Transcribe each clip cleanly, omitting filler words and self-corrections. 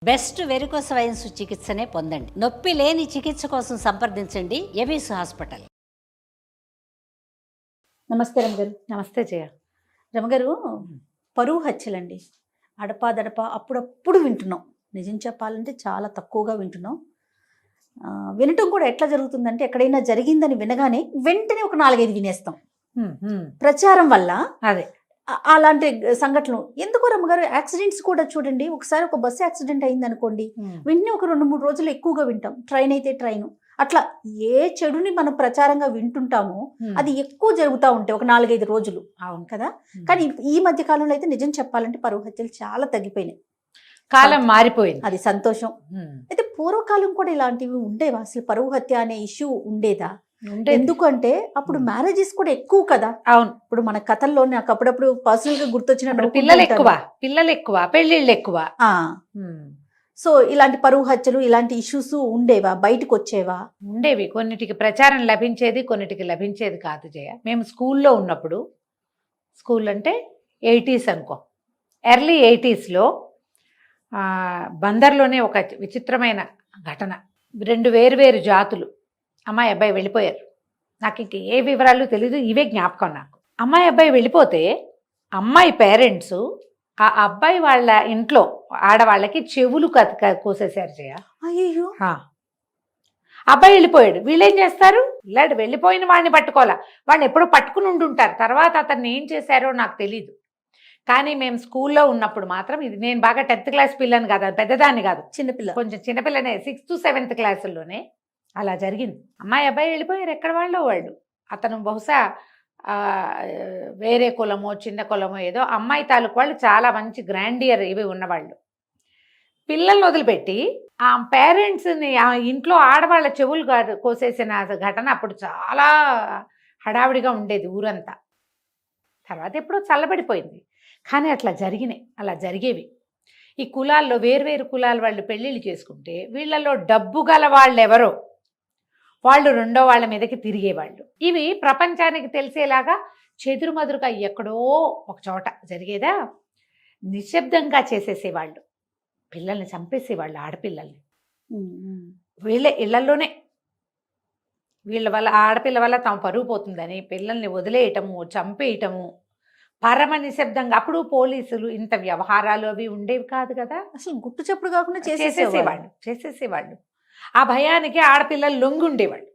Best varicose veins చికిత్సనే పొందండి. నొప్పి లేని చికిత్స కోసం సంప్రదించండి ఎబిస్ హాస్పిటల్. నమస్తే రమగారు. నమస్తే జయ. రమగారు, పరువు హత్యలండి అడపాదడప అప్పుడప్పుడు వింటున్నాం. నిజం చెప్పాలంటే చాలా తక్కువగా వింటున్నాం. వినటం కూడా ఎట్లా జరుగుతుందంటే ఎక్కడైనా జరిగిందని వినగానే వెంటనే ఒక 4-5 వినేస్తాం. ప్రచారం వల్ల అదే అలాంటి సంఘటనలు ఎందుకో రమ్మగారు. యాక్సిడెంట్స్ కూడా చూడండి, ఒకసారి ఒక బస్సు యాక్సిడెంట్ అయింది అనుకోండి, వెంటనే ఒక 2-3 రోజులు ఎక్కువగా వింటాం. ట్రైన్ అయితే ట్రైన్, అట్లా ఏ చెడుని మనం ప్రచారంగా వింటుంటామో అది ఎక్కువ జరుగుతూ ఉంటాయి ఒక 4-5 రోజులు. అవును కదా. కానీ ఈ మధ్య కాలంలో అయితే నిజం చెప్పాలంటే పరువు హత్యలు చాలా తగ్గిపోయినాయి. కాలం మారిపోయింది, అది సంతోషం. అయితే పూర్వకాలం కూడా ఇలాంటివి ఉండేవా? అసలు పరువు హత్య అనే ఇష్యూ ఉండేదా? ఎందుకంటే అప్పుడు మ్యారేజెస్ కూడా ఎక్కువ కదా. అవును. ఇప్పుడు మన కథల్లో నాకు అప్పుడప్పుడు పర్సనల్ గా గుర్తొచ్చిన పిల్లలు ఎక్కువ, పెళ్లిళ్ళు ఎక్కువ. సో ఇలాంటి పరువు హత్యలు, ఇలాంటి ఇష్యూస్ ఉండేవా? బయటకు వచ్చేవా? ఉండేవి. కొన్నిటికి ప్రచారం లభించేది, కొన్నిటికి లభించేది కాదు జయ. మేము స్కూల్లో ఉన్నప్పుడు, స్కూల్ అంటే 80s అనుకో, ఎర్లీ 80sలో బందర్లోనే ఒక విచిత్రమైన ఘటన. 2 వేరు జాతులు అమ్మాయి అబ్బాయి వెళ్ళిపోయారు. నాకు ఇంక ఏ వివరాలు తెలీదు, ఇవే జ్ఞాపకం నాకు. అమ్మాయి అబ్బాయి వెళ్ళిపోతే అమ్మాయి పేరెంట్స్ ఆ అబ్బాయి వాళ్ళ ఇంట్లో ఆడవాళ్ళకి చెవులు కోసేశారు జయ. అయ్యో. అబ్బాయి వెళ్ళిపోయాడు. వీళ్ళేం చేస్తారు? ఇలాంటి వెళ్ళిపోయిన వాడిని పట్టుకోవాలా, వాడిని ఎప్పుడో పట్టుకుని ఉండుంటారు. తర్వాత అతన్ని ఏం చేశారో నాకు తెలీదు. కానీ మేము స్కూల్లో ఉన్నప్పుడు మాత్రం, ఇది నేను బాగా 10th క్లాస్ పిల్లని కాదు, పెద్దదాన్ని కాదు, చిన్నపిల్ల, కొంచెం చిన్నపిల్లనే, 6th 7th క్లాసుల్లోనే అలా జరిగింది. అమ్మాయి అబ్బాయి వెళ్ళిపోయారు, ఎక్కడ వాళ్ళు. అతను బహుశా వేరే కులమో చిన్న కులమో ఏదో. అమ్మాయి తాలూకు వాళ్ళు చాలా మంచి గ్రాండియర్ ఇవి ఉన్నవాళ్ళు. పిల్లల్ని వదిలిపెట్టి ఆ పేరెంట్స్ని, ఆ ఇంట్లో ఆడవాళ్ళ చెవులు కోసేసిన ఘటన అప్పుడు చాలా హడావిడిగా ఉండేది ఊరంతా. తర్వాత ఎప్పుడో చల్లబడిపోయింది. కానీ అట్లా జరిగేవి. ఈ కులాల్లో వేర్వేరు కులాల వాళ్ళు పెళ్ళిళ్ళు చేసుకుంటే వీళ్ళలో డబ్బు గల వాళ్ళు ఎవరో వాళ్ళు రెండో వాళ్ళ మీదకి తిరిగేవాళ్ళు. ఇవి ప్రపంచానికి తెలిసేలాగా చెదురుమదురుగా ఎక్కడో ఒక చోట జరిగేదా, నిశ్శబ్దంగా చేసేసేవాళ్ళు. పిల్లల్ని చంపేసేవాళ్ళు, ఆడపిల్లల్ని. వీళ్ళ ఇళ్లలోనే, వీళ్ళ వల్ల, ఆడపిల్ల వల్ల తమ పరుగు పోతుందని పిల్లల్ని వదిలేయటము, చంపేయటము, పరమ నిశ్శబ్దంగా. అప్పుడు పోలీసులు ఇంత వ్యవహారాలు అవి ఉండేవి కాదు కదా. అసలు గుట్టు చప్పుడు కాకుండా చేసేసేవాళ్ళు. ఆ భయానికి ఆడపిల్లలు లొంగుండేవాళ్ళు.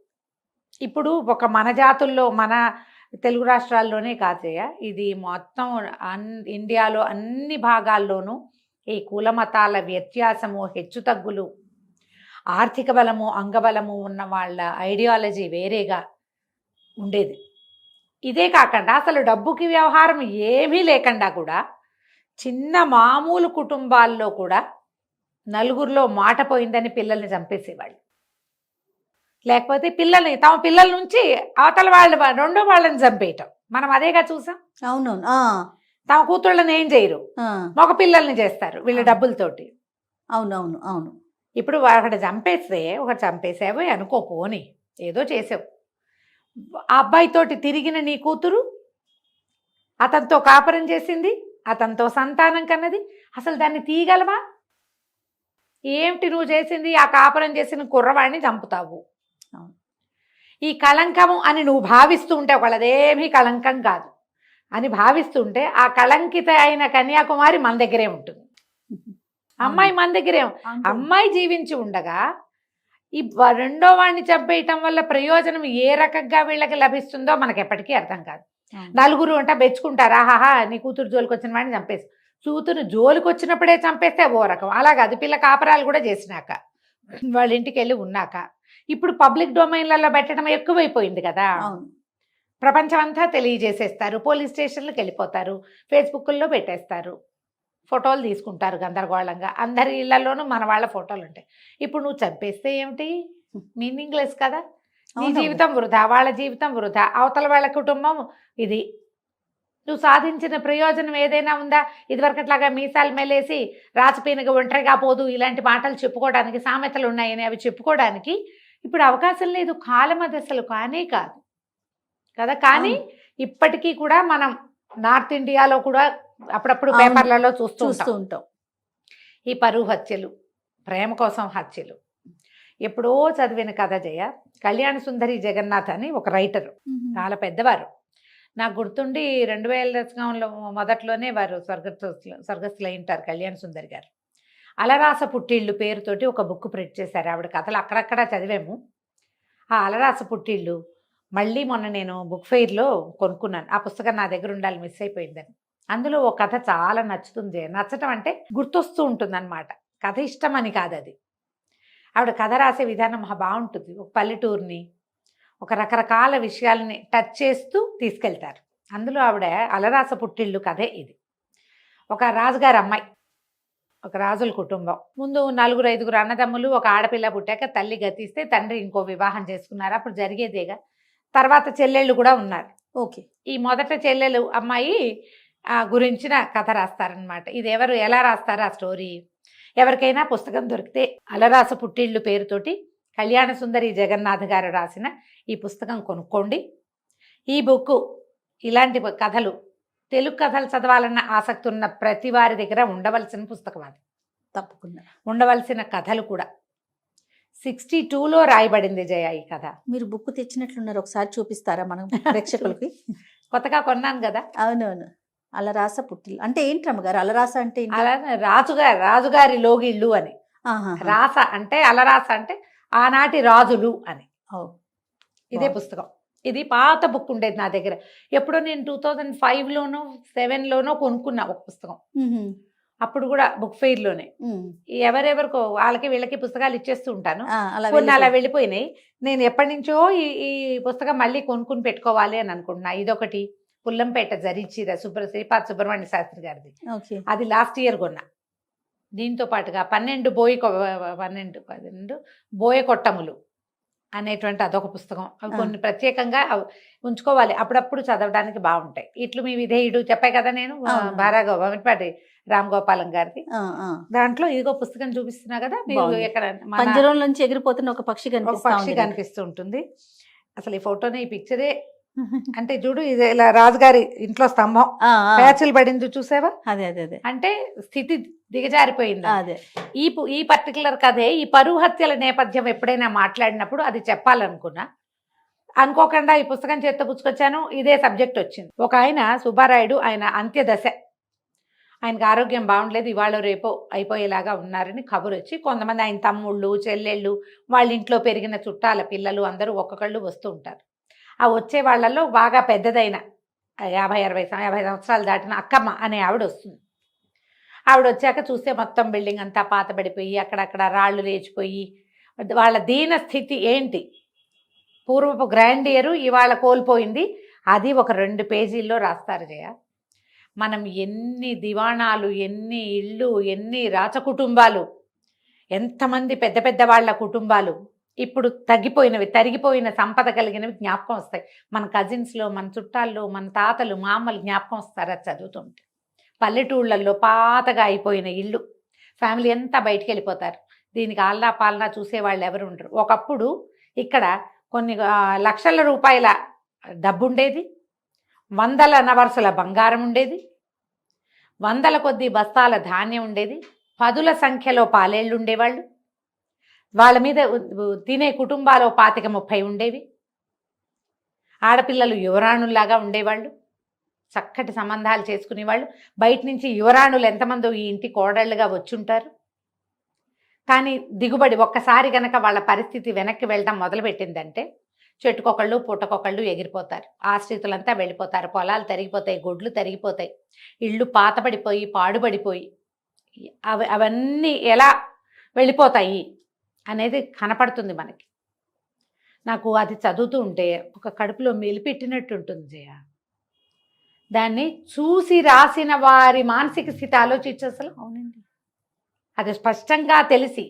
ఇప్పుడు ఒక మన జాతుల్లో, మన తెలుగు రాష్ట్రాల్లోనే కాదయ్య, ఇది మొత్తం ఇండియాలో అన్ని భాగాల్లోనూ ఈ కుల మతాల వ్యత్యాసము, హెచ్చుతగ్గులు, ఆర్థిక బలము, అంగబలము ఉన్న వాళ్ళ ఐడియాలజీ వేరేగా ఉండేది. ఇదే కాకుండా అసలు డబ్బుకి వ్యవహారం ఏమీ లేకుండా కూడా చిన్న మామూలు కుటుంబాల్లో కూడా నలుగురిలో మాట పోయిందని పిల్లల్ని చంపేసేవాళ్ళు. లేకపోతే తమ పిల్లల నుంచి అవతల వాళ్ళు, రెండో వాళ్ళని చంపేయటం మనం అదేగా చూసాం. అవునవును. తమ కూతుళ్ళని ఏం చేయరు, మగ పిల్లల్ని చేస్తారు వీళ్ళ డబ్బులతోటి. అవును. ఇప్పుడు ఒకటి చంపేసావు అనుకో, పోని ఏదో చేసావు, ఆ అబ్బాయితోటి తిరిగిన నీ కూతురు అతనితో కాపురం చేసింది, అతనితో సంతానం కన్నది, అసలు దాన్ని తీయగలవా? ఏమిటి నువ్వు చేసింది? ఆ కాపురం చేసిన కుర్రవాడిని చంపుతావు. ఈ కళంకము అని నువ్వు భావిస్తూ ఉంటే, ఒకళ్ళదేమీ కళంకం కాదు అని భావిస్తుంటే, ఆ కళంకిత అయిన కన్యాకుమారి మన దగ్గరే ఉంటుంది. అమ్మాయి మన దగ్గరే. అమ్మాయి జీవించి ఉండగా ఈ రెండో వాడిని చంపేయటం వల్ల ప్రయోజనం ఏ రకంగా వీళ్ళకి లభిస్తుందో మనకి ఎప్పటికీ అర్థం కాదు. నలుగురు అంట మెచ్చుకుంటారు, ఆహాహా నీ కూతురు జోలికి వచ్చిన వాడిని చంపేసి. కూతురు జోలికి వచ్చినప్పుడే చంపేస్తే ఓ రకం, అలాగది పిల్ల కాపరాలు కూడా చేసినాక, వాళ్ళ ఇంటికి వెళ్ళి ఉన్నాక. ఇప్పుడు పబ్లిక్ డొమైన్లలో పెట్టడం ఎక్కువైపోయింది కదా. ప్రపంచం అంతా తెలియజేసేస్తారు, పోలీస్ స్టేషన్లకు వెళ్ళిపోతారు, ఫేస్బుక్లో పెట్టేస్తారు, ఫోటోలు తీసుకుంటారు గందరగోళంగా. అందరి ఇళ్లలోనూ మన వాళ్ళ ఫోటోలు ఉంటాయి. ఇప్పుడు నువ్వు చంపేస్తే ఏమిటి? మీనింగ్లెస్ కదా. నీ జీవితం వృధా, వాళ్ళ జీవితం వృధా, అవతల వాళ్ళ కుటుంబం ఇది. నువ్వు సాధించిన ప్రయోజనం ఏదైనా ఉందా? ఇదివరకట్లాగా మీసాలు మెలేసి రాచపీనగా ఒంటరిగా పోదు ఇలాంటి మాటలు చెప్పుకోవడానికి, సామెతలు ఉన్నాయని అవి చెప్పుకోవడానికి ఇప్పుడు అవకాశం లేదు. కాలం అది అసలు కానే కాదు కదా. కానీ ఇప్పటికీ కూడా మనం నార్త్ ఇండియాలో కూడా అప్పుడప్పుడు పేపర్లలో చూస్తూ ఉంటాం ఈ పరువు హత్యలు, ప్రేమ కోసం హత్యలు. ఎప్పుడో చదివిన కథ జయ. కళ్యాణ సుందరి జగన్నాథ్ అని ఒక రైటరు, చాలా పెద్దవారు. నాకు గుర్తుండి 2000 దశకంలో మొదట్లోనే వారు స్వర్గస్థులు ఉంటారు కళ్యాణ సుందరి గారు. అలరాస పుట్టిళ్ళు పేరుతోటి ఒక బుక్ ప్రింట్ చేశారు. ఆవిడ కథలు అక్కడక్కడ చదివాము. ఆ అలరాస పుట్టిళ్ళు మళ్ళీ మొన్న నేను బుక్ ఫెయిర్లో కొనుక్కున్నాను. ఆ పుస్తకం నా దగ్గర ఉండాలి, మిస్ అయిపోయిందని. అందులో ఒక కథ చాలా నచ్చుతుంది. నచ్చటం అంటే గుర్తొస్తూ ఉంటుంది అనమాట. కథ ఇష్టం అని కాదు, అది ఆవిడ కథ రాసే విధానం బాగుంటుంది. ఒక పల్లెటూరుని, ఒక రకరకాల విషయాలని టచ్ చేస్తూ తీసుకెళ్తారు. అందులో ఆవిడ అలరాస పుట్టిళ్ళు కథే ఇది. ఒక రాజుగారి అమ్మాయి, ఒక రాజుల కుటుంబం. ముందు 4-5 అన్నదమ్ములు, ఒక ఆడపిల్ల పుట్టాక తల్లి గతిస్తే తండ్రి ఇంకో వివాహం చేసుకున్నారు. అప్పుడు జరిగేదేగా. తర్వాత చెల్లెళ్ళు కూడా ఉన్నారు. ఓకే. ఈ మొదట చెల్లెలు అమ్మాయి గురించిన కథ రాస్తారనమాట. ఇది ఎవరు ఎలా రాస్తారు ఆ స్టోరీ? ఎవరికైనా పుస్తకం దొరికితే అలరాస పుట్టిళ్ళు పేరుతోటి కళ్యాణ సుందరి జగన్నాథ్ గారు రాసిన ఈ పుస్తకం కొనుక్కోండి. ఈ బుక్ ఇలాంటి కథలు, తెలుగు కథలు చదవాలన్న ఆసక్తి ఉన్న ప్రతి వారి దగ్గర ఉండవలసిన పుస్తకం అది. తప్పకుండా ఉండవలసిన కథలు కూడా 62లో రాయబడింది జయ ఈ కథ. మీరు బుక్ తెచ్చినట్లున్నారు, ఒకసారి చూపిస్తారా మనం ప్రేక్షకులకి? కొత్తగా కొన్నాను కదా. అవునవును. అలరాస పుట్టిల్లు అంటే ఏంటి అమ్మగారు? అలరాస అంటే ఏంటి? అలా రాజుగారి లోగిళ్ళు అని. రాస అంటే అలరాస అంటే ఆనాటి రాజులు అని. ఇదే పుస్తకం. ఇది పాత బుక్ ఉండేది నా దగ్గర. ఎప్పుడో నేను 2005లోనో 7లోనో కొనుక్కున్నా ఒక పుస్తకం. అప్పుడు కూడా బుక్ ఫెయిర్లోనే. ఎవరెవరికో వాళ్ళకి వీళ్ళకి పుస్తకాలు ఇచ్చేస్తూ ఉంటాను. కొన్ని అలా వెళ్ళిపోయినాయి. నేను ఎప్పటి నుంచో ఈ పుస్తకం మళ్ళీ కొనుక్కుని పెట్టుకోవాలి అని అనుకుంటున్నా. ఇదొకటి పుల్లంపేట జరీచీర శ్రీపాద సుబ్రహ్మణ్య శాస్త్రి గారిది. అది లాస్ట్ ఇయర్ కొన్నా. దీంతో పాటుగా 12 బోయ కొట్టములు అనేటువంటి అదొక పుస్తకం. అవి కొన్ని ప్రత్యేకంగా ఉంచుకోవాలి, అప్పుడప్పుడు చదవడానికి బాగుంటాయి. ఇట్లు మీ విధేయుడు చెప్పాయి కదా నేను, బారాగోపాటి రామ్ గోపాలం గారిది. దాంట్లో ఇదిగో పుస్తకం చూపిస్తున్నా కదా మీరు. ఎక్కడ పంజరం నుంచి ఎగిరిపోతున్న ఒక పక్షి కనిపిస్తూ ఉంటుంది. అసలు ఈ ఫోటోనే, ఈ పిక్చరే అంటే చూడు, ఇది ఇలా రాజుగారి ఇంట్లో స్తంభం ప్యాచులు పడింది చూసావా? అదే అదే అదే అంటే స్థితి దిగజారిపోయింది. అదే ఈ పర్టికులర్ కథే. ఈ పరువు హత్యల నేపథ్యం ఎప్పుడైనా మాట్లాడినప్పుడు అది చెప్పాలనుకున్నా, అనుకోకుండా ఈ పుస్తకం చేత్తో పుచ్చుకొచ్చాను. ఇదే సబ్జెక్ట్ వచ్చింది. ఒక ఆయన సుబ్బారాయుడు, ఆయన అంత్యదశ, ఆయనకు ఆరోగ్యం బాగుండలేదు, ఇవాళ రేపో అయిపోయేలాగా ఉన్నారని కబురు వచ్చి కొంతమంది ఆయన తమ్ముళ్ళు చెల్లెళ్ళు, వాళ్ళ ఇంట్లో పెరిగిన చుట్టాల పిల్లలు అందరూ ఒక్కొక్కళ్ళు వస్తూ ఉంటారు. ఆ వచ్చే వాళ్ళల్లో బాగా పెద్దదైన 50 సంవత్సరాలు దాటిన అక్కమ్మ అనే ఆవిడ వస్తుంది. ఆవిడ వచ్చాక చూస్తే మొత్తం బిల్డింగ్ అంతా పాతబడిపోయి, అక్కడక్కడ రాళ్ళు లేచిపోయి, వాళ్ళ దీన స్థితి ఏంటి, పూర్వపు గ్రాండియరు ఇవాళ కోల్పోయింది. అది ఒక 2 పేజీల్లో రాస్తారు జయ. మనం ఎన్ని దివాణాలు, ఎన్ని ఇళ్ళు, ఎన్ని రాచకుటుంబాలు, ఎంతమంది పెద్ద పెద్ద వాళ్ళ కుటుంబాలు ఇప్పుడు తరిగిపోయిన సంపద కలిగినవి జ్ఞాపకం వస్తాయి. మన కజిన్స్లో, మన చుట్టాల్లో, మన తాతలు మామలు జ్ఞాపకం వస్తారు అది చదువుతుంటే. పల్లెటూళ్ళల్లో పాతగా అయిపోయిన ఇళ్ళు, ఫ్యామిలీ అంతా బయటికి వెళ్ళిపోతారు. దీనికి ఆల్లా పాలనా చూసేవాళ్ళు ఎవరు ఉండరు. ఒకప్పుడు ఇక్కడ కొన్ని లక్షల రూపాయల డబ్బు ఉండేది, 100 నవర్సుల బంగారం ఉండేది, 100 కొద్ది బస్తాల ధాన్యం ఉండేది, 10ల సంఖ్యలో పాలేళ్ళు ఉండేవాళ్ళు, వాళ్ళ మీద తినే కుటుంబాలు 25-30 ఉండేవి, ఆడపిల్లలు యువరాణుల్లాగా ఉండేవాళ్ళు, చక్కటి సంబంధాలు చేసుకునేవాళ్ళు. బయట నుంచి యువరాణులు ఎంతమందో ఈ ఇంటి కోడళ్ళుగా వచ్చుంటారు. కానీ దిగుబడి ఒక్కసారి కనుక వాళ్ళ పరిస్థితి వెనక్కి వెళ్ళడం మొదలుపెట్టిందంటే చెట్టుకొకళ్ళు పుట్టకొకళ్ళు ఎగిరిపోతారు. ఆశ్రితులంతా వెళ్ళిపోతారు, పొలాలు తరిగిపోతాయి, గొడ్లు తరిగిపోతాయి, ఇళ్ళు పాతబడిపోయి పాడుబడిపోయి అవన్నీ ఎలా వెళ్ళిపోతాయి అనేది కనపడుతుంది మనకి. నాకు అది చదువుతూ ఉంటే ఒక కడుపులో మెలిపెట్టినట్టు ఉంటుంది జయ. దాన్ని చూసి రాసిన వారి మానసిక స్థితి ఆలోచించు అసలు. అవునండి, అది స్పష్టంగా తెలిసి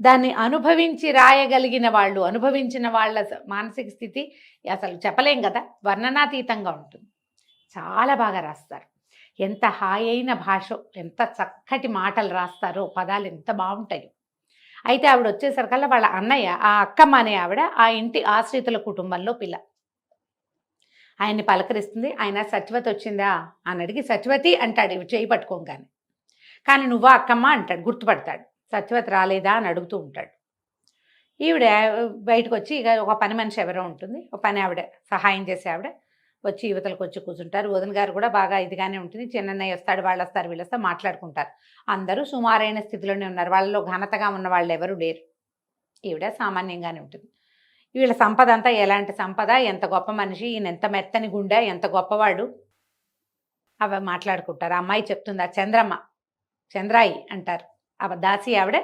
దాన్ని అనుభవించి రాయగలిగిన వాళ్ళు, అనుభవించిన వాళ్ళ మానసిక స్థితి అసలు చెప్పలేం కదా, వర్ణనాతీతంగా ఉంటుంది. చాలా బాగా రాస్తారు. ఎంత హాయైన భాష, ఎంత చక్కటి మాటలు రాస్తారో, పదాలు ఎంత బాగుంటాయో. అయితే ఆవిడ వచ్చేసరికల్లా వాళ్ళ అన్నయ్య, ఆ అక్కమ్మ అనే ఆవిడ ఆ ఇంటి ఆశ్రితుల కుటుంబంలో పిల్ల. ఆయన్ని పలకరిస్తుంది. ఆయన సత్యవతి వచ్చిందా అని అడిగి సత్యవతి అంటాడు చేయి పట్టుకోగానే. కానీ నువ్వా అక్కమ్మ అంటాడు, గుర్తుపడతాడు. సత్యవతి రాలేదా అని అడుగుతూ ఉంటాడు. ఈవిడ బయటకు వచ్చి ఇక ఒక పని మనిషి ఎవరో ఉంటుంది, ఒక పని ఆవిడ సహాయం చేసే ఆవిడ వచ్చి యువతలకు వచ్చి కూర్చుంటారు. వదిన గారు కూడా బాగా ఇదిగానే ఉంటుంది. చిన్నన్నయ్య వస్తాడు, వాళ్ళు వస్తారు, వీళ్ళు వస్తారు, మాట్లాడుకుంటారు. అందరూ సుమారైన స్థితిలోనే ఉన్నారు. వాళ్ళలో ఘనతగా ఉన్న వాళ్ళు ఎవరు లేరు. ఈవిడ సామాన్యంగానే ఉంటుంది. వీళ్ళ సంపద అంతా ఎలాంటి సంపద, ఎంత గొప్ప మనిషి, ఈయన ఎంత మెత్తని గుండె, ఎంత గొప్పవాడు, అవి మాట్లాడుకుంటారు. ఆ అమ్మాయి చెప్తుంది, ఆ చంద్రాయి అంటారు ఆ దాసి ఆవిడ,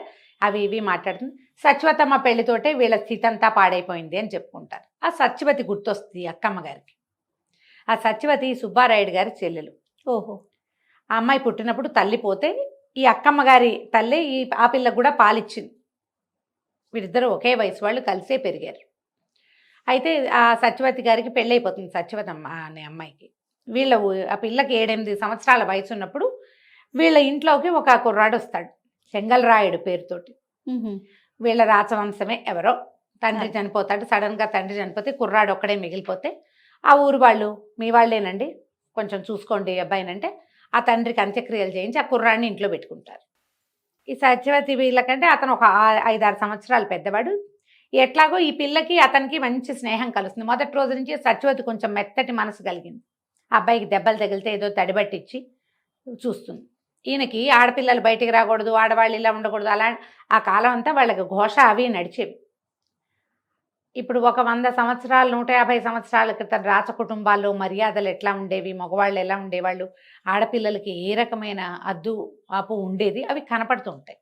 అవి ఇవి మాట్లాడుతుంది. సత్యవతమ్మ పెళ్లితోటే వీళ్ళ స్థితి అంతా పాడైపోయింది అని చెప్పుకుంటారు. ఆ సత్యవతి గుర్తొస్తుంది అక్కమ్మ గారికి. ఆ సత్యవతి సుబ్బారాయుడు గారి చెల్లెలు. ఓహో. ఆ అమ్మాయి పుట్టినప్పుడు తల్లి పోతే ఈ అక్కమ్మ గారి తల్లి ఆ పిల్లకు కూడా పాలిచ్చింది. వీరిద్దరూ ఒకే వయసు వాళ్ళు, కలిసే పెరిగారు. అయితే ఆ సత్యవతి గారికి పెళ్ళైపోతుంది, సత్యవతమ్మ అనే అమ్మాయికి. ఆ పిల్లకి 7-8 సంవత్సరాల వయసు ఉన్నప్పుడు వీళ్ళ ఇంట్లోకి ఒక కుర్రాడు వస్తాడు, చెంగల్రాయుడు పేరుతోటి. వీళ్ళ రాచవంశమే ఎవరో. తండ్రి చనిపోతాడు, సడన్గా తండ్రి చనిపోతే కుర్రాడు ఒక్కడే మిగిలిపోతే ఆ ఊరు వాళ్ళు, మీ వాళ్ళేనండి, కొంచెం చూసుకోండి అబ్బాయినంటే ఆ తండ్రికి అంత్యక్రియలు చేయించి ఆ కుర్రాడిని ఇంట్లో పెట్టుకుంటారు. ఈ సత్యవతి వీళ్ళకంటే అతను ఒక 5-6 సంవత్సరాలు పెద్దవాడు. ఎట్లాగో ఈ పిల్లకి అతనికి మంచి స్నేహం కలుస్తుంది. మొదటి రోజు నుంచి సత్యవతి కొంచెం మెత్తటి మనసు కలిగింది. ఆ అబ్బాయికి దెబ్బలు తగిలితే ఏదో తడిబట్టించి చూస్తుంది. ఈయనకి ఆడపిల్లలు బయటికి రాకూడదు, ఆడవాళ్ళు ఇలా ఉండకూడదు, అలా ఆ కాలం అంతా వాళ్ళకి ఘోష అవి నడిచేవి. ఇప్పుడు ఒక 100 సంవత్సరాలు 150 సంవత్సరాల క్రితం రాచ కుటుంబాల్లో మర్యాదలు ఎట్లా ఉండేవి, మగవాళ్ళు ఎలా ఉండేవాళ్ళు, ఆడపిల్లలకి ఏ రకమైన అద్దు ఆపు ఉండేది, అవి కనపడుతూ ఉంటాయి.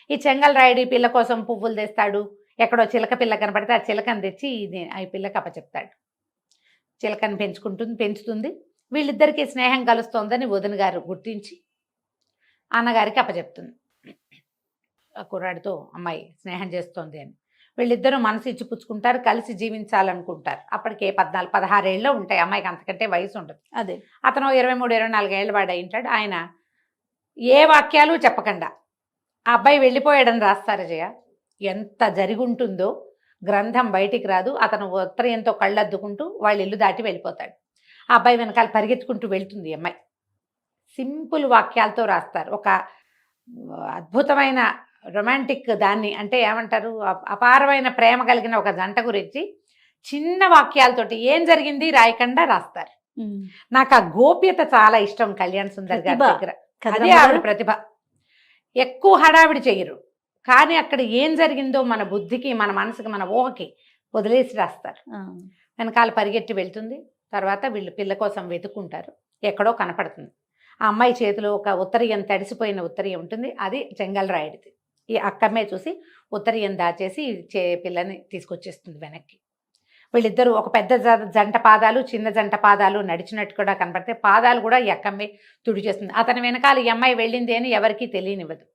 ఈ చెంగల్రాయుడు ఈ పిల్ల కోసం పువ్వులు తెస్తాడు. ఎక్కడో చిలక పిల్ల కనపడితే ఆ చిలకను తెచ్చి ఈ పిల్లకి అప్పచెప్తాడు. చిలకను పెంచుతుంది. వీళ్ళిద్దరికీ స్నేహం కలుస్తోందని వదిన గారు గుర్తించి అన్నగారికి అప్పచెప్తుంది. ఆ కుర్రాడితో అమ్మాయి స్నేహం చేస్తోంది అని. వీళ్ళిద్దరూ మనసు ఇచ్చి పుచ్చుకుంటారు, కలిసి జీవించాలనుకుంటారు. అప్పటికే 14-16 ఏళ్ళు ఉంటాయి అమ్మాయికి, అంతకంటే వయసు ఉండదు. అదే అతను 23-24 ఏళ్ళ వాడు అయి ఉంటాడు. ఆయన ఏ వాక్యాలు చెప్పకుండా ఆ అబ్బాయి వెళ్ళిపోయాడని రాస్తారు జయ. ఎంత జరిగి ఉంటుందో గ్రంథం బయటికి రాదు. అతను ఉత్తరీయంతో కళ్ళద్దుకుంటూ వాళ్ళ ఇల్లు దాటి వెళ్ళిపోతాడు. ఆ అబ్బాయి వెనకాల పరిగెత్తుకుంటూ వెళ్తుంది అమ్మాయి. సింపుల్ వాక్యాలతో రాస్తారు. ఒక అద్భుతమైన రొమాంటిక్ దాన్ని, అంటే ఏమంటారు, అపారమైన ప్రేమ కలిగిన ఒక జంట గురించి చిన్న వాక్యాలతోటి ఏం జరిగింది రాయకుండా రాస్తారు. నాకు ఆ గోప్యత చాలా ఇష్టం కళ్యాణ్ సుందర్ గారి దగ్గర. అదే ఆవిడ ప్రతిభ. ఎక్కువ హడావిడి చెయ్యరు, కానీ అక్కడ ఏం జరిగిందో మన బుద్ధికి, మన మనసుకి, మన ఊహకి వదిలేసి రాస్తారు. వెనకాల పరిగెట్టి వెళ్తుంది. తర్వాత వీళ్ళు పిల్ల కోసం వెతుక్కుంటారు. ఎక్కడో కనపడుతుంది. ఆ అమ్మాయి చేతిలో ఒక ఉత్తరీయం, తడిసిపోయిన ఉత్తరీయం ఉంటుంది. అది చెంగల్రాయుడిది. ఈ అక్కమ్మే చూసి ఉత్తరీయం దాచేసి పిల్లని తీసుకొచ్చేస్తుంది వెనక్కి. వీళ్ళిద్దరూ ఒక పెద్ద జంట పాదాలు, చిన్న జంట పాదాలు నడిచినట్టు కూడా కనపడితే పాదాలు కూడా ఈ అక్కమ్మే తుడి చేస్తుంది. అతని వెనకాల ఈ అమ్మాయి వెళ్ళింది అని ఎవరికీ తెలియనివ్వదు.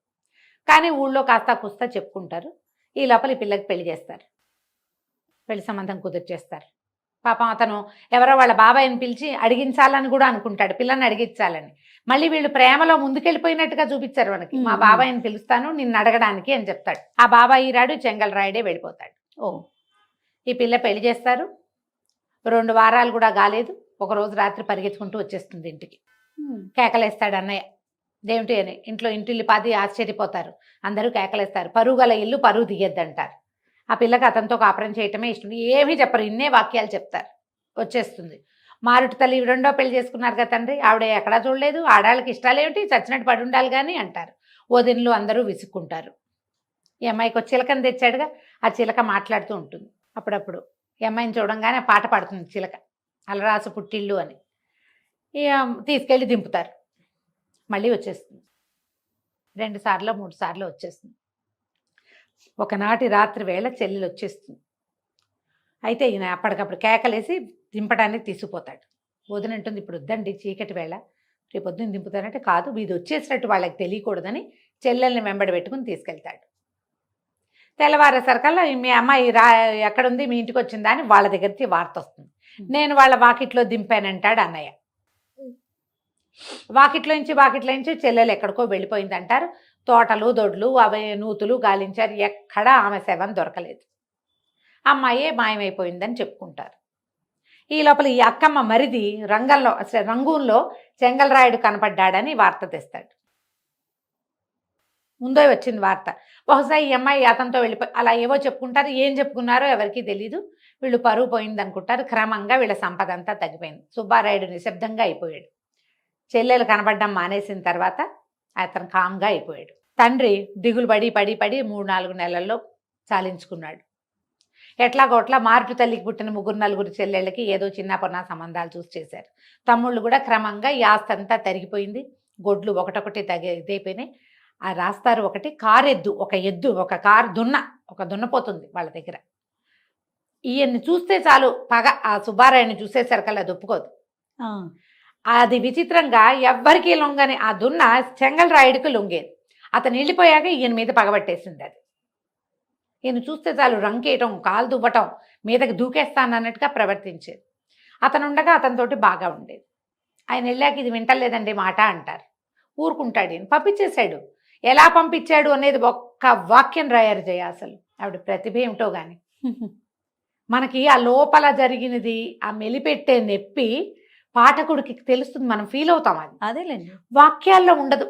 కానీ ఊళ్ళో కాస్తా కుస్తా చెప్పుకుంటారు. ఈ లోపల ఈ పిల్లకి పెళ్లి చేస్తారు. పెళ్లి సంబంధం కుదిర్చేస్తారు. పాపం అతను ఎవరో వాళ్ళ బాబాయిని పిలిచి అడిగించాలని కూడా అనుకుంటాడు, పిల్లని అడిగించాలని. మళ్ళీ వీళ్ళు ప్రేమలో ముందుకెళ్ళిపోయినట్టుగా చూపించారు మనకి. మా బాబాయిని పిలుస్తాను నిన్ను అడగడానికి అని చెప్తాడు. ఆ బాబాయి రాడు, చెంగల్రాయుడే వెళ్ళిపోతాడు. ఈ పిల్ల పెళ్లి చేస్తారు. 2 వారాలు కూడా కాలేదు, ఒకరోజు రాత్రి పరిగెత్తుకుంటూ వచ్చేస్తుంది ఇంటికి. కేకలేస్తాడు అన్నయ్య, దేమిటి అని. ఇంట్లో ఇంటిల్లిపాది ఆశ్చర్యపోతారు. అందరూ కేకలేస్తారు. పరువు గల ఇల్లు పరువు తీయద్దంటారు. ఆ పిల్లకి అతనితో కాపురం చేయటమే ఇష్టం. ఏమీ చెప్పరు, ఇన్నే వాక్యాలు చెప్తారు. వచ్చేస్తుంది. మారుటి తల్లి 2వ పెళ్లి చేసుకున్నారు కదా తండ్రి, ఆవిడ ఎక్కడా చూడలేదు, ఆడాళ్ళకి ఇష్టాలు ఏమిటి, చచ్చినట్టు పడి ఉండాలి కానీ అంటారు. వదినలు అందరూ విసుక్కుంటారు. ఈ అమ్మాయికి ఒక చిలకని తెచ్చాడుగా, ఆ చిలక మాట్లాడుతూ ఉంటుంది. అప్పుడప్పుడు ఈ అమ్మాయిని చూడంగానే పాట పాడుతుంది చిలక, అలరాసు పుట్టిల్లు అని. తీసుకెళ్ళి దింపుతారు. మళ్ళీ వచ్చేస్తుంది. 2 సార్లు 3 సార్లు వచ్చేస్తుంది. ఒకనాటి రాత్రి వేళ చెల్లెలు వచ్చేస్తుంది. అయితే ఈయన అప్పటికప్పుడు కేకలేసి దింపడానికి తీసుకుపోతాడు. వదినంటుంది, ఇప్పుడు వద్దండి, చీకటి వేళ, రేపు పొద్దున్న దింపుతానంటే, కాదు ఇది వచ్చేసినట్టు వాళ్ళకి తెలియకూడదని చెల్లెల్ని వెంబడి పెట్టుకుని తీసుకెళ్తాడు. తెల్లవారేసరికల్లా మీ అమ్మాయి ఎక్కడుంది, మీ ఇంటికి వచ్చిందా అని వాళ్ళ దగ్గరికి వార్త వస్తుంది. నేను వాళ్ళ వాకిట్లో దింపానంటాడు అన్నయ్య. వాకిట్లో నుంచి చెల్లెలు ఎక్కడికో వెళ్ళిపోయిందంటారు. తోటలు దొడ్లు అవి నూతులు గాలించారు, ఎక్కడా ఆమె శవం దొరకలేదు. అమ్మాయే మాయమైపోయిందని చెప్పుకుంటారు. ఈ లోపల ఈ అక్కమ్మ మరిది రంగూన్లో చెంగల్రాయుడు కనపడ్డాడని వార్త తెస్తాడు. ముందే వచ్చింది వార్త. బహుశా ఈ అమ్మాయి అతనితో వెళ్ళిపోయి అలా ఏవో చెప్పుకుంటారు. ఏం చెప్పుకున్నారో ఎవరికీ తెలీదు. వీళ్ళు పరువు పోయింది అనుకుంటారు. క్రమంగా వీళ్ళ సంపద అంతా తగ్గిపోయింది. సుబ్బారాయుడు నిశ్శబ్దంగా అయిపోయాడు. చెల్లెలు కనబడడం మానేసిన తర్వాత అతను కామ్గా అయిపోయాడు. తండ్రి దిగులు పడి 3-4 నెలల్లో చాలించుకున్నాడు. ఎట్లాగోట్లా మారుటు తల్లికి పుట్టిన 3-4 చెల్లెళ్ళకి ఏదో చిన్న పొన్న సంబంధాలు చూసి చేశారు. తమ్ముళ్ళు కూడా క్రమంగా ఈ ఆస్తి అంతా తరిగిపోయింది. గొడ్లు ఒకటొకటి ఇదైపోయినాయి. ఆ రాస్తారు ఒకటి కారెద్దు, ఒక కారు దున్నపోతుంది వాళ్ళ దగ్గర. ఈయన్ని చూస్తే చాలు పగ. ఆ సుబ్బారాయుడిని చూసేసరికల్లా అది ఒప్పుకోదు. అది విచిత్రంగా ఎవ్వరికీ లొంగని ఆ దున్న చెంగల్రాయుడికి లొంగేది. అతను వెళ్ళిపోయాక ఈయన మీద పగబట్టేసింది అది. ఈయన చూస్తే చాలు రంకేయటం, కాలు దువ్వటం, మీదకి దూకేస్తానన్నట్టుగా ప్రవర్తించేది. అతను ఉండగా అతనితోటి బాగా ఉండేది. ఆయన వెళ్ళాక ఇది వింటలేదండి మాట అంటారు. ఊరుకుంటాడు. ఈయన పంపించేశాడు. ఎలా పంపించాడు అనేది ఒక్క వాక్యం రాయారు జయ. అసలు ఆవిడ ప్రతిభ ఏమిటో కానీ మనకి ఆ లోపల జరిగినది ఆ మెలిపెట్టే నొప్పి పాఠకుడికి తెలుస్తుంది. మనం ఫీల్ అవుతాం. అది అదేలేండి, వాక్యాల్లో ఉండదు.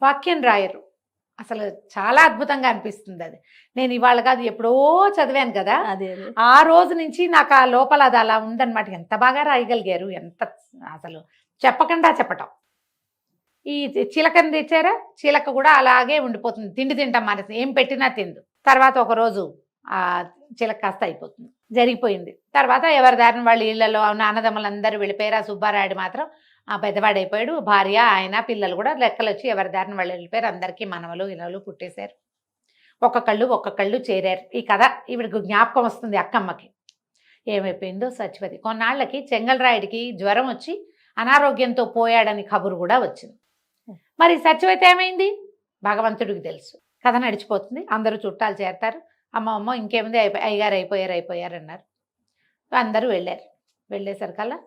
వాక్యం రాయరు. అసలు చాలా అద్భుతంగా అనిపిస్తుంది అది. నేను ఇవాళ కాదు ఎప్పుడో చదివాను కదా. అదే ఆ రోజు నుంచి నాకు ఆ లోపల అది అలా ఉందన్నమాట. ఎంత బాగా రాయగలిగారు. ఎంత అసలు చెప్పకుండా చెప్పటం. ఈ చిలకని తెచ్చారా, చిలక కూడా అలాగే ఉండిపోతుంది. తిండి తింటాం మానేసి ఏం పెట్టినా తిందు. తర్వాత ఒకరోజు ఆ చిలక కాస్త అయిపోతుంది. జరిగిపోయింది. తర్వాత ఎవరి దారిని వాళ్ళ ఇళ్లలో అన్నదమ్ములందరూ వెళ్ళిపోయారు. ఆ సుబ్బారాయుడు మాత్రం ఆ పెద్దవాడైపోయాడు. భార్య, ఆయన, పిల్లలు కూడా లెక్కలు వచ్చి ఎవరి దారిని వాళ్ళు వెళ్ళిపోయారు. అందరికీ మనవలు ఇనవలు పుట్టేశారు. ఒక్కొక్కళ్ళు చేరారు. ఈ కథ ఈవిడికి జ్ఞాపకం వస్తుంది అక్కమ్మకి. ఏమైపోయిందో సత్యవతి. కొన్నాళ్ళకి చెంగల్రాయుడికి జ్వరం వచ్చి అనారోగ్యంతో పోయాడని కబురు కూడా వచ్చింది. మరి సత్యవతి ఏమైంది భగవంతుడికి తెలుసు. కథ నడిచిపోతుంది. అందరూ చుట్టాలు చేరతారు. అమ్మ ఇంకేముంది అయ్యగారు అయిపోయారు అన్నారు. అందరూ వెళ్ళారు. వెళ్ళేసరికల్లా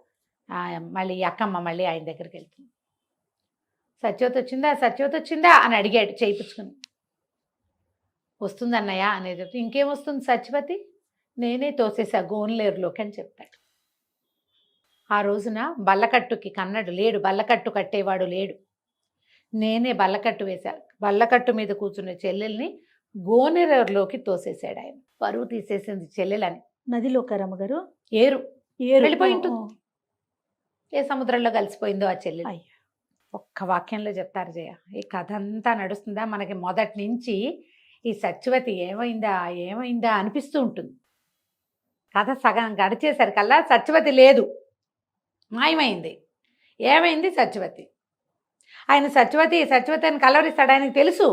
మళ్ళీ అక్కమ్మ మళ్ళీ ఆయన దగ్గరికి వెళ్తుంది. సత్యవతి వచ్చిందా అని అడిగాడు చేయించుకుని. వస్తుందన్నయ్య అనేది. ఇంకేం వస్తుంది సత్యవతి, నేనే తోసేసా గోన్లేరులోకి అని చెప్పాడు. ఆ రోజున బల్లకట్టుకి కన్నడు లేడు, బల్లకట్టు కట్టేవాడు లేడు. నేనే బల్లకట్టు వేశా. బల్లకట్టు మీద కూర్చున్న చెల్లెల్ని గోనెరేరులోకి తోసేశాడు ఆయన. పరువు తీసేసింది చెల్లెలని. నదిలోకి రమ్మగారు ఏరు వెళ్ళిపోయి ఉంటుంది. ఏ సముద్రంలో కలిసిపోయిందో ఆ చెల్లెలు. ఒక్క వాక్యంలో చెప్తారు జయ. ఈ కథ అంతా నడుస్తుందా మనకి మొదటి నుంచి. ఈ సత్యవతి ఏమైందా అనిపిస్తూ ఉంటుంది. కథ సగం గడిచేసరికల్లా సత్యవతి లేదు, మాయమైంది. ఏమైంది సత్యవతి? ఆయన సత్యవతి అని కలవరిస్తాడు. ఆయనకు తెలుసు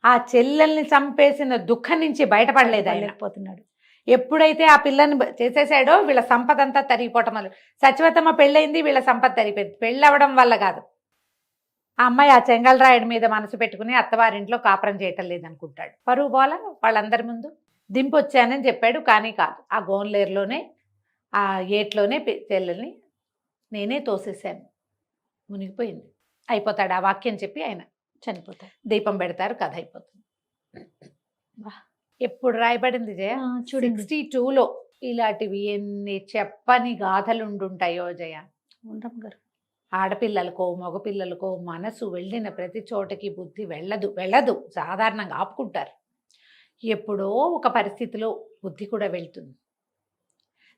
ఆ చెల్లెల్ని చంపేసిన దుఃఖం నుంచి బయటపడలేదు. ఆయన పోతున్నాడు. ఎప్పుడైతే ఆ పిల్లని చేసేసాడో వీళ్ళ సంపద అంతా తరిగిపోవటం వల్ల. సత్యవతమ్మ పెళ్ళయింది, వీళ్ళ సంపద తరిగిపోయింది. పెళ్ళవడం వల్ల కాదు. ఆ అమ్మాయి ఆ చెంగల్రాయుడి మీద మనసు పెట్టుకుని అత్తవారింట్లో కాపురం చేయటం లేదనుకుంటాడు. పరువు పోల వాళ్ళందరి ముందు దింపొచ్చానని చెప్పాడు. కానీ కాదు, ఆ గోన్లేరులోనే ఆ ఏట్లోనే చెల్లెల్ని నేనే తోసేసాను. మునిగిపోయింది. అయిపోతాడు. ఆ వాక్యం చెప్పి ఆయన చనిపోతాడు. దీపం పెడతారు. కథ అయిపోతుంది. ఎప్పుడు రాయబడింది జయ? 62లో. ఇలాంటివి ఎన్ని చెప్పని గాథలుండుంటాయో జయ. గారు ఆడపిల్లలకో మగపిల్లలకో మనసు వెళ్ళిన ప్రతి చోటకి బుద్ధి వెళ్ళదు. సాధారణంగా ఆపుకుంటారు. ఎప్పుడో ఒక పరిస్థితిలో బుద్ధి కూడా వెళ్తుంది.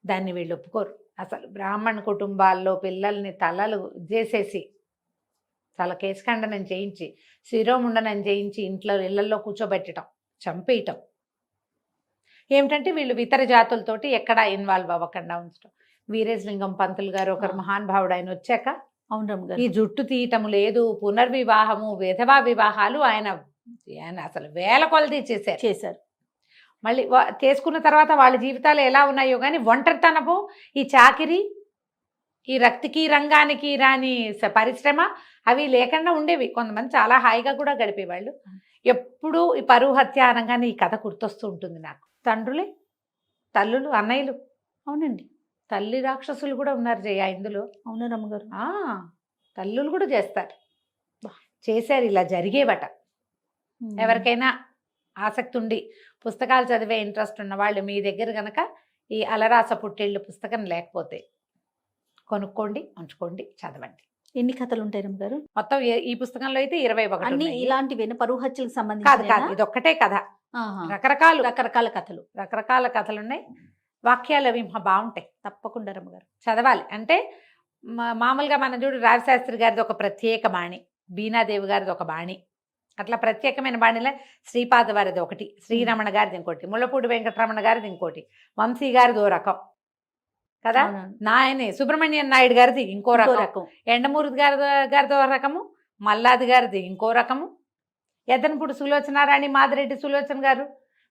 దాన్ని వీళ్ళు ఒప్పుకోరు. అసలు బ్రాహ్మణ కుటుంబాల్లో పిల్లల్ని తలలు చేసేసి తల కేశఖండనం చేయించి శిరోముండనం చేయించి ఇళ్లలో కూర్చోబెట్టడం, చంపేయటం. ఏమిటంటే వీళ్ళు ఇతర జాతులతోటి ఎక్కడా ఇన్వాల్వ్ అవ్వకుండా ఉంచడం. వీరేశలింగం పంతులు గారు ఒకరు మహానుభావుడు. ఆయన వచ్చాక ఈ జుట్టు తీయటం లేదు, పునర్వివాహము, విధవా వివాహాలు ఆయన అసలు వేల కొలది చేశారు. మళ్ళీ చేసుకున్న తర్వాత వాళ్ళ జీవితాలు ఎలా ఉన్నాయో కానీ ఒంటరితనము, ఈ చాకిరి, ఈ రక్తికి రంగానికి రాని పరిశ్రమ అవి లేకుండా ఉండేవి. కొంతమంది చాలా హాయిగా కూడా గడిపేవాళ్ళు. ఎప్పుడూ ఈ పరువు హత్య అనగానే ఈ కథ గుర్తొస్తూ ఉంటుంది నాకు. తండ్రులే, తల్లులు, అన్నయ్యలు. అవునండి, తల్లి రాక్షసులు కూడా ఉన్నారు జయ ఇందులో. అవునా రమ్మగారు? తల్లులు కూడా చేశారు. ఇలా జరిగేవట. ఎవరికైనా ఆసక్తి ఉండి పుస్తకాలు చదివే ఇంట్రెస్ట్ ఉన్న వాళ్ళు మీ దగ్గర కనుక ఈ అలరాస పుట్టేళ్ళు పుస్తకం లేకపోతే కొనుక్కోండి, ఉంచుకోండి, చదవండి. ఎన్ని కథలు ఉంటాయి రమ్మగారు? మొత్తం ఈ పుస్తకంలో అయితే 21 అన్ని ఉన్నాయి. ఇలాంటివేనా? పరువు హత్యలకు కాదు సంబంధించి కాదు, ఇది ఒక్కటే కథ. రకరకాలు రకరకాల కథలు. రకరకాల కథలు ఉన్నాయి. వాక్యాలు అవి బాగుంటాయి, తప్పకుండా రమ్మగారు. చదవాలి. అంటే మామూలుగా మనం చూడు రావిశాస్త్రి గారిది ఒక ప్రత్యేక బాణి, బీనాదేవి గారిది ఒక బాణి, అట్లా ప్రత్యేకమైన బాణిలో శ్రీపాద వారిది ఒకటి, శ్రీరమణ గారిది ఇంకోటి, ముళ్ళపూడి వెంకటరమణ గారిది ఇంకోటి, వంశీ గారిది ఓ రకం కదా, అవునవును. నాయనే సుబ్రహ్మణ్యం నాయుడు గారిది ఇంకో ఇంకో రకం, రకం. ఎండమూరి గారిది ఓ రకము, మల్లాది గారిది ఇంకో రకము, ఎద్దనపూడి సులోచనారాణి, మాదిరెడ్డి సులోచన గారు,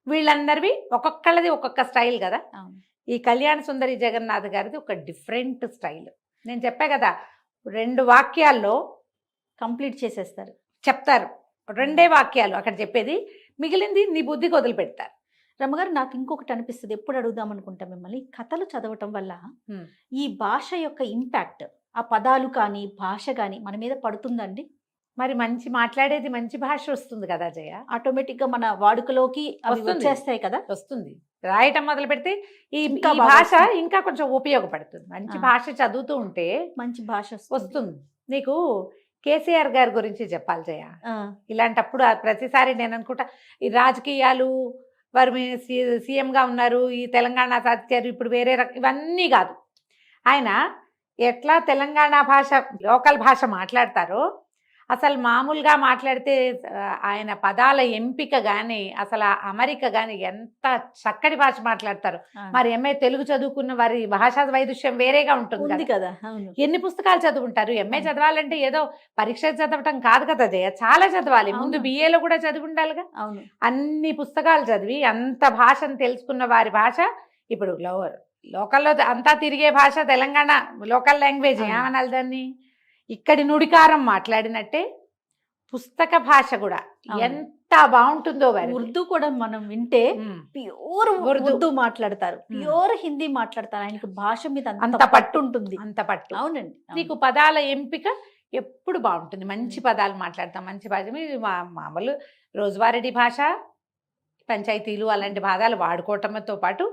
వీళ్ళందరివి ఒక్కొక్కళ్ళది ఒక్కొక్క స్టైల్ కదా. అవును. ఈ కళ్యాణ సుందరి జగన్నాథ్ గారిది ఒక డిఫరెంట్ స్టైల్. నేను చెప్పా కదా, 2 వాక్యాల్లో కంప్లీట్ చేసేస్తారు. చెప్తారు, 2 వాక్యాలు అక్కడ చెప్పేది, మిగిలింది నీ బుద్ధికి వదిలిపెడతారు. రమ్మగారు, నాకు ఇంకొకటి అనిపిస్తుంది, ఎప్పుడు అడుగుదాం అనుకుంటా మిమ్మల్ని, కథలు చదవటం వల్ల ఈ భాష యొక్క ఇంపాక్ట్, ఆ పదాలు కానీ భాష కానీ మన మీద పడుతుందండి? మరి మంచి మాట్లాడేది మంచి భాష వస్తుంది కదా జయ, ఆటోమేటిక్ గా మన వాడుకలోకి అవి వస్తుంది. వచ్చేస్తాయి కదా. వస్తుంది. రాయటం మొదలు పెడితే ఈ ఇంకా ఈ బాగా భాష వస్తుంది. ఇంకా కొంచెం ఉపయోగపడుతుంది. మంచి భాష చదువుతూ ఉంటే మంచి భాష వస్తుంది. నీకు కేసీఆర్ గారి గురించి చెప్పాలి జయ. ఆ, ఇలాంటప్పుడు ప్రతిసారి నేను అనుకుంటా, ఈ రాజకీయాలు, వారు సీఎంగా ఉన్నారు, ఈ తెలంగాణ సాధించారు, ఇప్పుడు వేరే ఇవన్నీ కాదు. ఆయన ఎట్లా తెలంగాణ భాష, లోకల్ భాష మాట్లాడతారో, అసలు మామూలుగా మాట్లాడితే ఆయన పదాల ఎంపిక కానీ, అసలు ఆ అమరిక కానీ ఎంత చక్కటి భాష మాట్లాడతారు. మరి ఎంఏ తెలుగు చదువుకున్న వారి భాషా వైదుష్యం వేరేగా ఉంటుంది ఉంది కదా. కదా. అవును. ఎన్ని పుస్తకాలు చదువుంటారు? ఎంఏ చదవాలంటే ఏదో పరీక్ష చదవటం కాదు కదా జయ, చాలా చదవాలి. ముందు అవును. బిఏలో కూడా చదివి ఉండాలిగా. అవును. అన్ని పుస్తకాలు చదివి అంత భాషను తెలుసుకున్న వారి భాష, ఇప్పుడు లోకల్లో అంతా తిరిగే భాష తెలంగాణ లోకల్ లాంగ్వేజ్, అవును. ఏమనాలి దాన్ని, ఇక్కడి నుడికారం మాట్లాడినట్టే పుస్తక భాష కూడా అవును. ఎంత బాగుంటుందో వారి. ఉర్దూ కూడా మనం వింటే ప్యూర్ ఉర్దూ మాట్లాడతారు, ప్యూర్ హిందీ మాట్లాడతారు. ఆయనకు భాష మీద అంత పట్టు ఉంటుంది. అంత పట్టు. అవునండి. నీకు పదాల ఎంపిక ఎప్పుడు బాగుంటుంది, మంచి పదాలు మాట్లాడతాం, మంచి భాష. మామూలు రోజువారీ భాష, పంచాయతీలు అలాంటి పదాలు వాడుకోవటంతో పాటు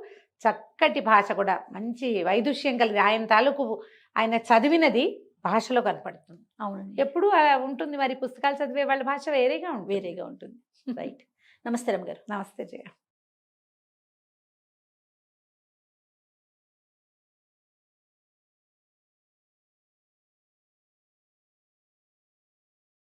చక్కటి భాష కూడా, మంచి వైదుష్యం కలిగి ఆయన తాలూకు ఆయన చదివినది భాషలో కనపడుతుంది. అవునండి. ఎప్పుడు అలా ఉంటుంది. మరి పుస్తకాలు చదివే వాళ్ళ భాష వేరేగా ఉంటుంది. వేరేగా ఉంటుంది. రైట్. నమస్తే రమ్మ గారు. నమస్తే జయ.